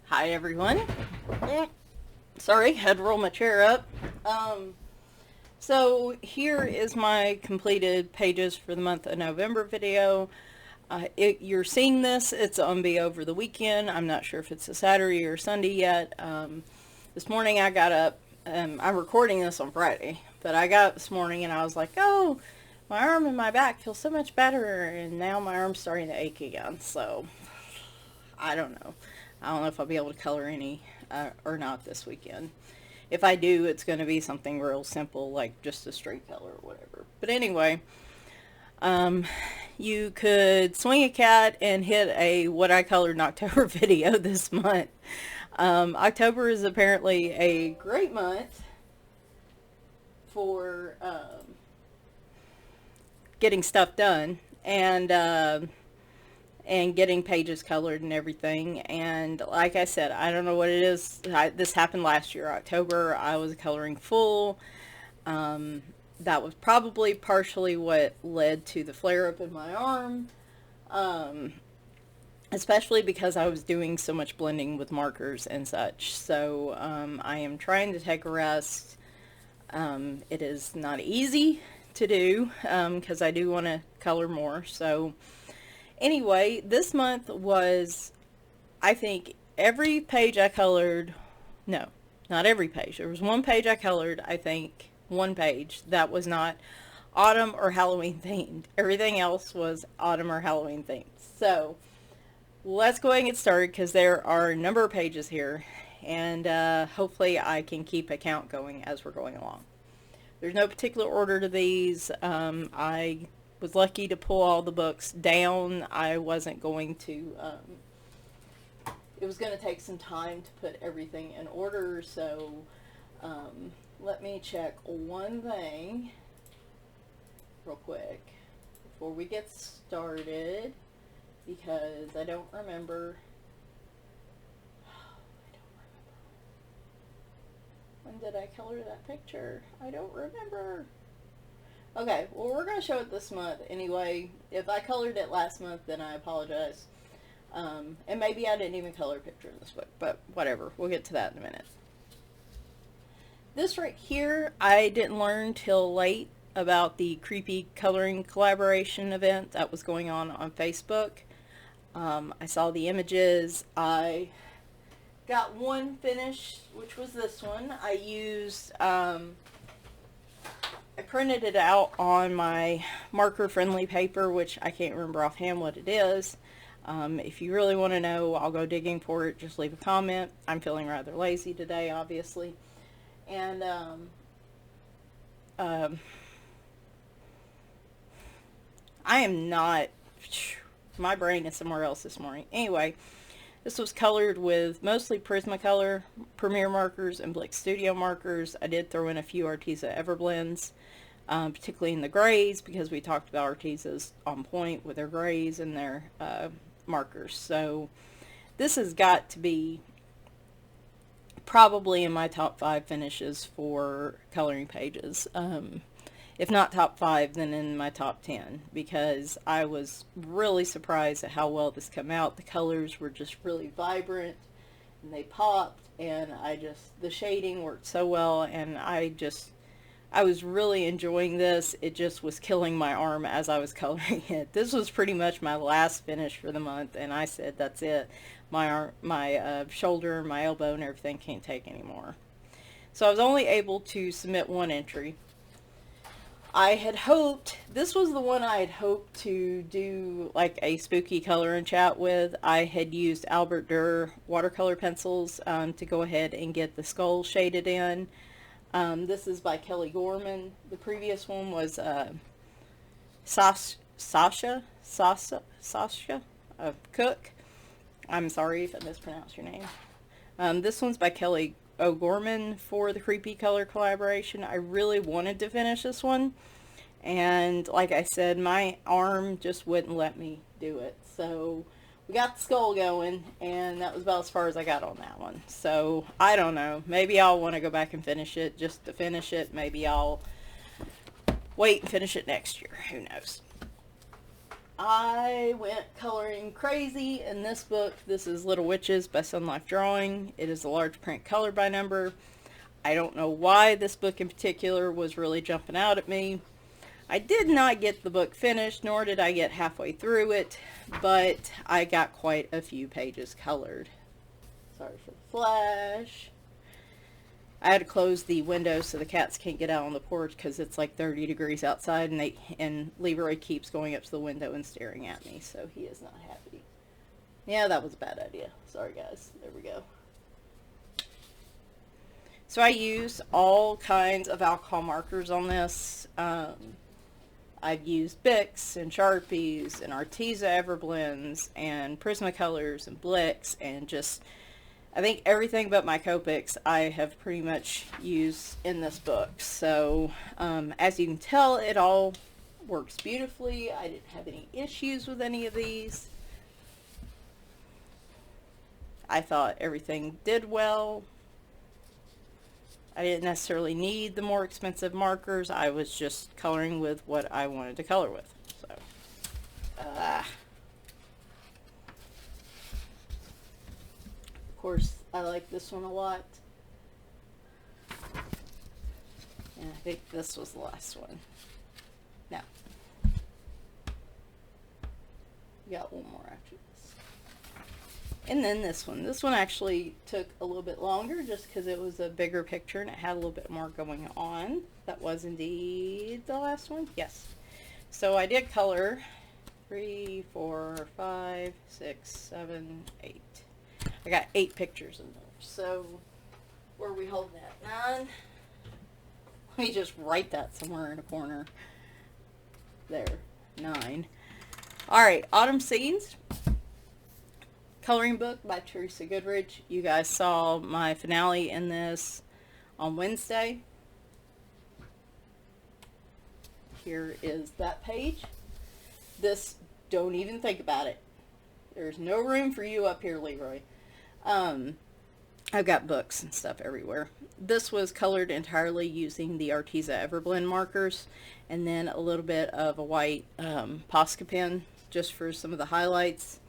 Hi everyone. Sorry, had to roll my chair up. So here is my completed pages for the month of November video. You're seeing this, it's on be over the weekend. I'm not sure if it's a Saturday or Sunday yet. This morning I got up, I'm recording this on Friday, but I got up this morning and I was like, oh, my arm and my back feel so much better, and now my arm's starting to ache again, so I don't know. I don't know if I'll be able to color any or not this weekend. If I do, it's going to be something real simple, like just a straight color or whatever. But anyway, you could swing a cat and hit a what I colored in October video this month. October is apparently a great month for getting stuff done and getting pages colored and everything. And like I said, I don't know what it is. This happened last year, October. I was coloring full. That was probably partially what led to the flare up in my arm. Especially because I was doing so much blending with markers and such. So I am trying to take a rest. It is not easy to do because I do want to color more. So anyway, this month was, I think, every page I colored, no, not every page. There was one page I colored, I think, one page that was not autumn or Halloween themed. Everything else was autumn or Halloween themed. So let's go ahead and get started because there are a number of pages here, and hopefully I can keep a count going as we're going along. There's no particular order to these. I was lucky to pull all the books down. I wasn't going to, it was going to take some time to put everything in order, so let me check one thing real quick before we get started, because I don't remember. When did I color that picture? I don't remember. Okay, well, we're going to show it this month anyway. If I colored it last month, then I apologize. And maybe I didn't even color a picture in this book, but whatever. We'll get to that in a minute. This right here, I didn't learn till late about the creepy coloring collaboration event that was going on Facebook. I saw the images. I got one finished, which was this one. I used... I printed it out on my marker-friendly paper, which I can't remember offhand what it is. If you really want to know, I'll go digging for it. Just leave a comment. I'm feeling rather lazy today, obviously. And I am not... My brain is somewhere else this morning. Anyway, this was colored with mostly Prismacolor Premier markers and Blick Studio markers. I did throw in a few Arteza Everblends, particularly in the grays, because we talked about Arteza's on point with their grays and their markers. So this has got to be probably in my top 5 finishes for coloring pages. If not top 5, then in my top 10, because I was really surprised at how well this came out. The colors were just really vibrant and they popped, and the shading worked so well, and I was really enjoying this. It just was killing my arm as I was coloring it. This was pretty much my last finish for the month, and I said, that's it. My arm, my shoulder, my elbow, and everything can't take anymore. So I was only able to submit one entry. I had hoped, this was the one I had hoped to do like a spooky color and chat with. I had used Albert Durr watercolor pencils to go ahead and get the skull shaded in. This is by Kelly Gorman. The previous one was Sasha Cook. I'm sorry if I mispronounced your name. This one's by Kelly O'Gorman for the Creepy Color collaboration. I really wanted to finish this one, and like I said, my arm just wouldn't let me do it. So we got the skull going, and that was about as far as I got on that one. So I don't know, maybe I'll want to go back and finish it just to finish it. Maybe I'll wait and finish it next year, who knows. I went coloring crazy in this book. This is Little Witches by Sun Life Drawing. It is a large print color by number. I don't know why this book in particular was really jumping out at me. I did not get the book finished, nor did I get halfway through it, but I got quite a few pages colored. Sorry for the flash. I had to close the window so the cats can't get out on the porch because it's like 30 degrees outside, and Leroy keeps going up to the window and staring at me, so he is not happy. Yeah, that was a bad idea. Sorry, guys. There we go. So I use all kinds of alcohol markers on this. I've used Bics and Sharpies and Arteza Everblends and Prismacolors and Blicks and just, I think everything but my Copics I have pretty much used in this book. So as you can tell, it all works beautifully. I didn't have any issues with any of these. I thought everything did well. I didn't necessarily need the more expensive markers. I was just coloring with what I wanted to color with. So, of course, I like this one a lot. And I think this was the last one. No. We got one more after this. And then this one. This one actually took a little bit longer just because it was a bigger picture and it had a little bit more going on. That was indeed the last one. Yes. So I did color 3, 4, 5, 6, 7, 8. I got 8 pictures in there. So where are we holding that? 9. Let me just write that somewhere in a corner. There. 9. Alright, Autumn Scenes. Coloring book by Teresa Goodrich. You guys saw my finale in this on Wednesday. Here is that page. This, don't even think about it. There's no room for you up here, Leroy. I've got books and stuff everywhere. This was colored entirely using the Arteza Everblend markers and then a little bit of a white Posca pen just for some of the highlights.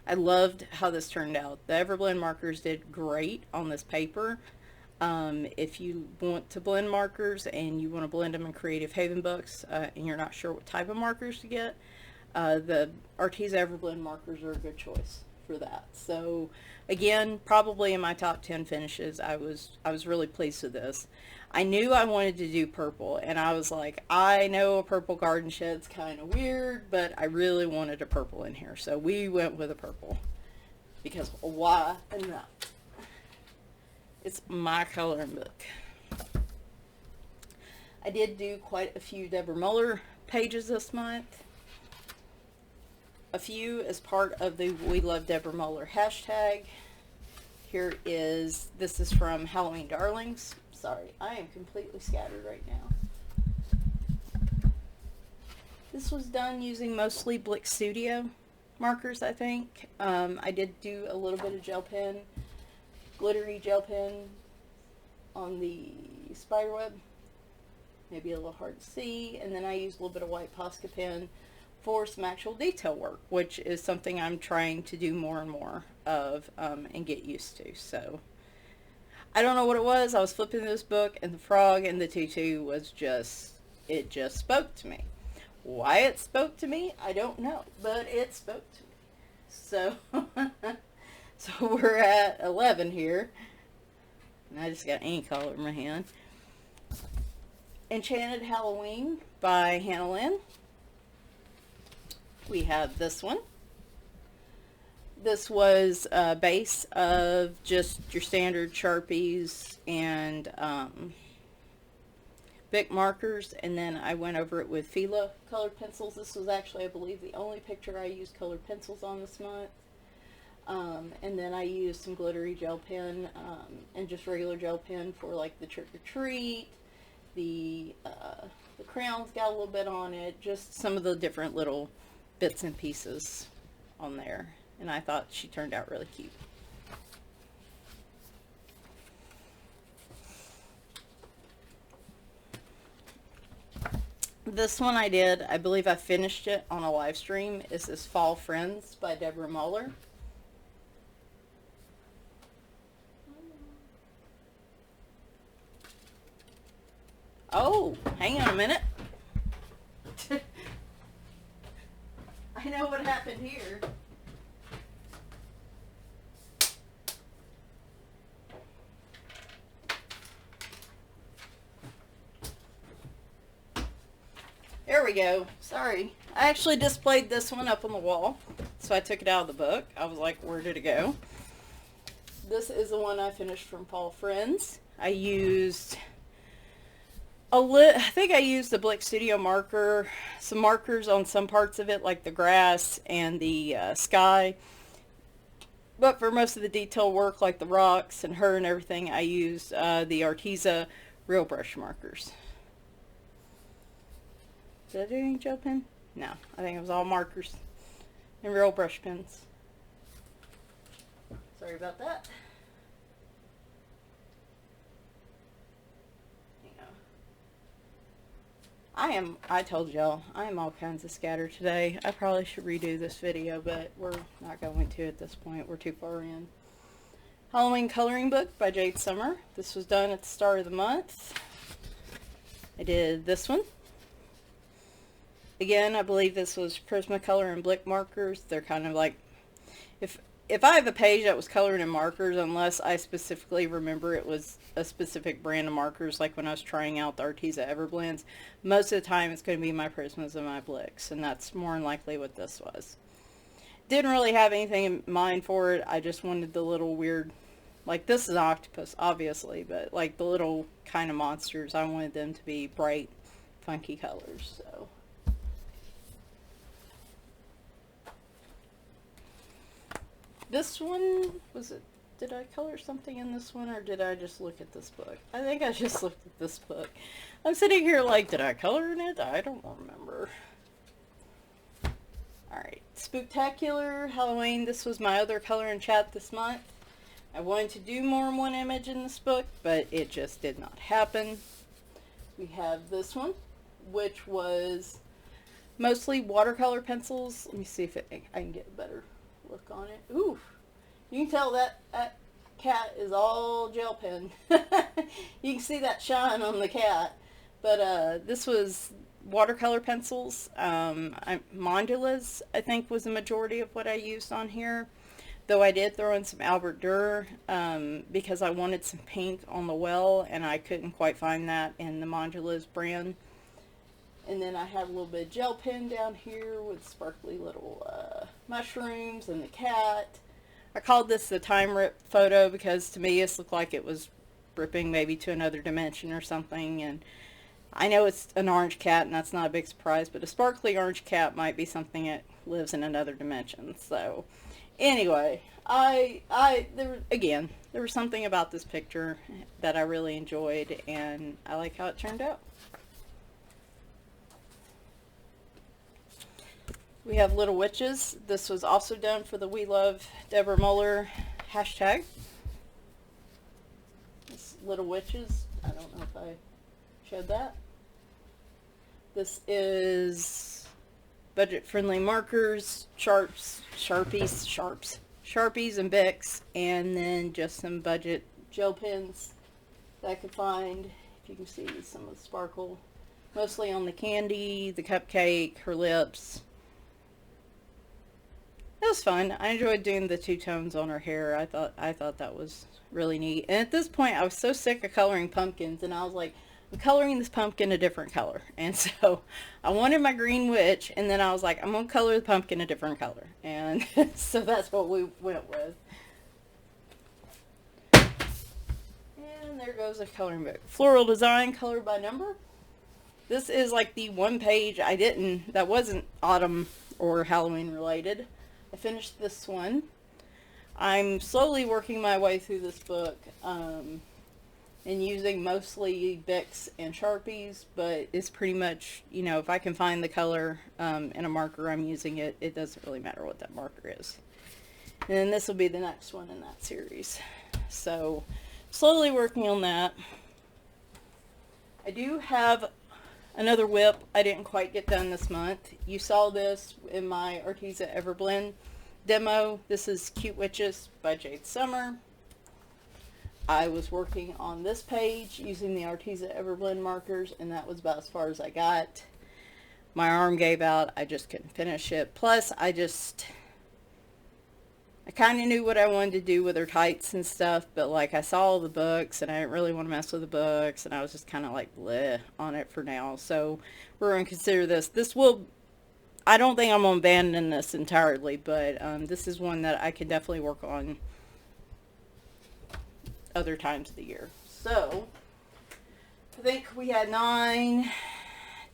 I loved how this turned out. The Everblend markers did great on this paper. If you want to blend markers and you want to blend them in Creative Haven books and you're not sure what type of markers to get, the Arteza Everblend markers are a good choice for that. So again, probably in my top 10 finishes. I was really pleased with this. I knew I wanted to do purple, and I was like, I know a purple garden shed's kind of weird, but I really wanted a purple in here, so we went with a purple. Because why not? It's my coloring book. I did do quite a few Deborah Muller pages this month. A few as part of the We Love Deborah Muller hashtag. Here is, this is from Halloween Darlings. Sorry, I am completely scattered right now. This was done using mostly Blick Studio markers, I think. I did do a little bit of gel pen, glittery gel pen on the spiderweb. Maybe a little hard to see. And then I used a little bit of white Posca pen for some actual detail work, which is something I'm trying to do more and more of and get used to. So I don't know what it was. I was flipping this book and the frog and the tutu was just, it just spoke to me. Why it spoke to me, I don't know, but it spoke to me. So, so we're at 11 here. And I just got ink all over my hand. Enchanted Halloween by Hannah Lynn. We have this one. This was a base of just your standard Sharpies and Bic markers, and then I went over it with Fila colored pencils. This was actually, I believe, the only picture I used colored pencils on this month. And then I used some glittery gel pen and just regular gel pen for like the trick or treat. The crayons got a little bit on it, just some of the different little bits and pieces on there. And I thought she turned out really cute. This one I did, I believe I finished it on a live stream, is this Fall Friends by Deborah Muller. Oh, hang on a minute. I know what happened here. There we go. Sorry. I actually displayed this one up on the wall, so I took it out of the book. I was like, where did it go? This is the one I finished from Fall Friends. I used I think I used the Blick Studio marker, some markers on some parts of it, like the grass and the sky. But for most of the detail work, like the rocks and her and everything, I used the Arteza real brush markers. Did I do any gel pen? No, I think it was all markers and real brush pens. Sorry about that. I told y'all, I am all kinds of scattered today. I probably should redo this video, but we're not going to at this point. We're too far in. Halloween Coloring Book by Jade Summer. This was done at the start of the month. I did this one. Again, I believe this was Prismacolor and Blick markers. They're kind of like, if I have a page that was colored in markers, unless I specifically remember it was a specific brand of markers, like when I was trying out the Arteza Everblends, most of the time it's going to be my Prismas and my Blicks, and that's more than likely what this was. Didn't really have anything in mind for it. I just wanted the little weird, like this is an octopus, obviously, but like the little kind of monsters, I wanted them to be bright, funky colors, so. This one, did I color something in this one, or did I just look at this book? I think I just looked at this book. I'm sitting here like, did I color in it? I don't remember. Alright, Spooktacular Halloween. This was my other color and chat this month. I wanted to do more than one image in this book, but it just did not happen. We have this one, which was mostly watercolor pencils. Let me see if I can get a better look on it. Ooh, you can tell that cat is all gel pen. You can see that shine on the cat. But this was watercolor pencils. Mandalas, I think, was the majority of what I used on here. Though I did throw in some Albert Durr because I wanted some pink on the well, and I couldn't quite find that in the Mandalas brand. And then I have a little bit of gel pen down here with sparkly little mushrooms and the cat. I called this the time rip photo because to me this looked like it was ripping maybe to another dimension or something. And I know it's an orange cat and that's not a big surprise, but a sparkly orange cat might be something that lives in another dimension. So anyway, there was something about this picture that I really enjoyed, and I like how it turned out. We have Little Witches. This was also done for the We Love Deborah Muller hashtag. This Little Witches. I don't know if I showed that. This is budget-friendly markers, Sharpies and Bics, and then just some budget gel pens that I could find. If you can see some of the sparkle, mostly on the candy, the cupcake, her lips. It was fun. I enjoyed doing the two tones on her hair. I thought that was really neat. And at this point, I was so sick of coloring pumpkins, and I was like, I'm coloring this pumpkin a different color. And so I wanted my green witch, and then I was like, I'm going to color the pumpkin a different color. And so that's what we went with. And there goes a coloring book. Floral Design, Colored by Number. This is like the one page that wasn't autumn or Halloween related. I finished this one. I'm slowly working my way through this book and using mostly Bics and Sharpies, but it's pretty much, you know, if I can find the color in a marker, I'm using it. It doesn't really matter what that marker is. And then this will be the next one in that series. So slowly working on that. I do have Another whip I didn't quite get done this month. You saw this in my Arteza Everblend demo. This is Cute Witches by Jade Summer. I was working on this page using the Arteza Everblend markers, and that was about as far as I got. My arm gave out. I just couldn't finish it. Plus, I kind of knew what I wanted to do with her tights and stuff, but like I saw all the books and I didn't really want to mess with the books, and I was just kind of like bleh on it for now. So we're going to consider this. I don't think I'm going to abandon this entirely, but this is one that I can definitely work on other times of the year. So I think we had 9,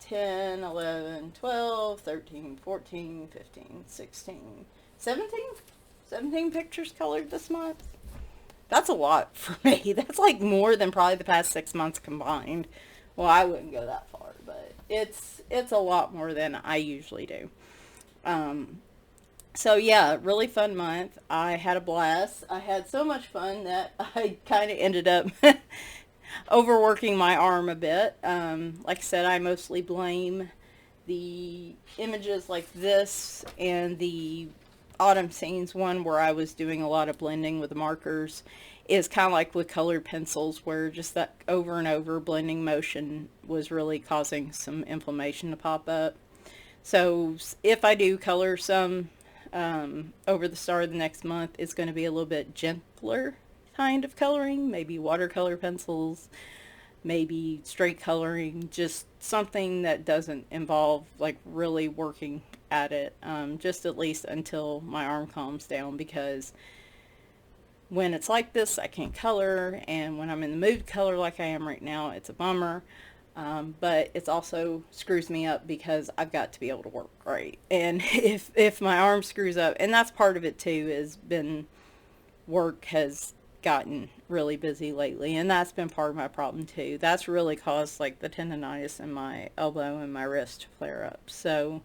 10, 11, 12, 13, 14, 15, 16, 17 pictures colored this month. That's a lot for me. That's like more than probably the past 6 months combined. Well, I wouldn't go that far, but it's a lot more than I usually do. So yeah, really fun month. I had a blast. I had so much fun that I kind of ended up overworking my arm a bit. Like I said, I mostly blame the images like this and the autumn scenes one where I was doing a lot of blending with the markers is kind of like with colored pencils, where just that over and over blending motion was really causing some inflammation to pop up. So if I do color some over the start of the next month, it's going to be a little bit gentler kind of coloring, maybe watercolor pencils, maybe straight coloring, just something that doesn't involve like really working at it, just at least until my arm calms down, because when it's like this I can't color, and when I'm in the mood to color like I am right now, it's a bummer. But it's also screws me up because I've got to be able to work right. And if my arm screws up, and that's part of it too, is been work has gotten really busy lately, and that's been part of my problem too. That's really caused like the tendonitis in my elbow and my wrist to flare up. So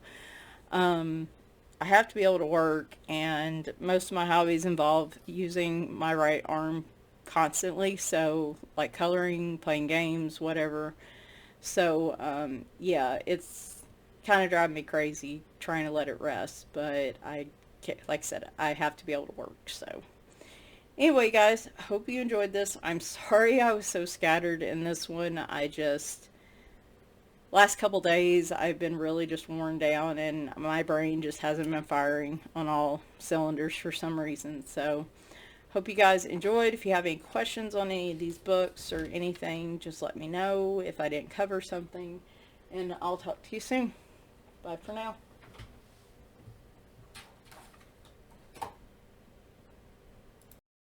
I have to be able to work, and most of my hobbies involve using my right arm constantly. So like coloring, playing games, whatever. So, yeah, it's kind of driving me crazy trying to let it rest, but like I said, I have to be able to work. So, anyway, guys, hope you enjoyed this. I'm sorry I was so scattered in this one. Last couple days, I've been really just worn down, and my brain just hasn't been firing on all cylinders for some reason. So, hope you guys enjoyed. If you have any questions on any of these books or anything, just let me know if I didn't cover something, and I'll talk to you soon. Bye for now.